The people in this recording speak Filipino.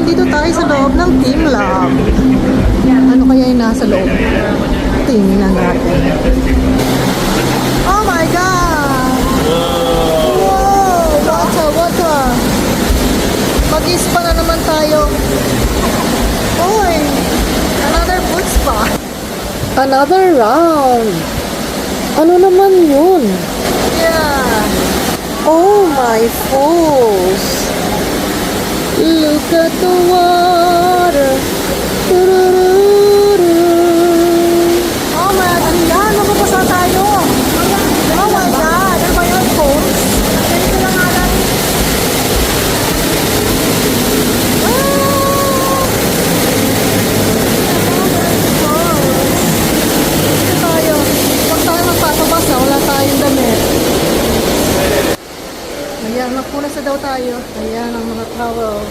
nandito tayo sa loob ng Team Lab. Ano kaya yung nasa loob? Tingnan natin. Oh my God! Wow! Wata! Mag-ispa na naman tayo. Uy! Another food spa. Another round. Ano naman yun? Yeah. Oh my fools. Look at the water. Oh my God, ano yan? Mapapasa tayo. Oh my God, ano ba yun, folks? Ganito lang nga lang. Dito tayo. Huwag tayo magpapabasa, wala tayong damit. Ayan, magpunas na daw tayo. Ayan ang mga towel.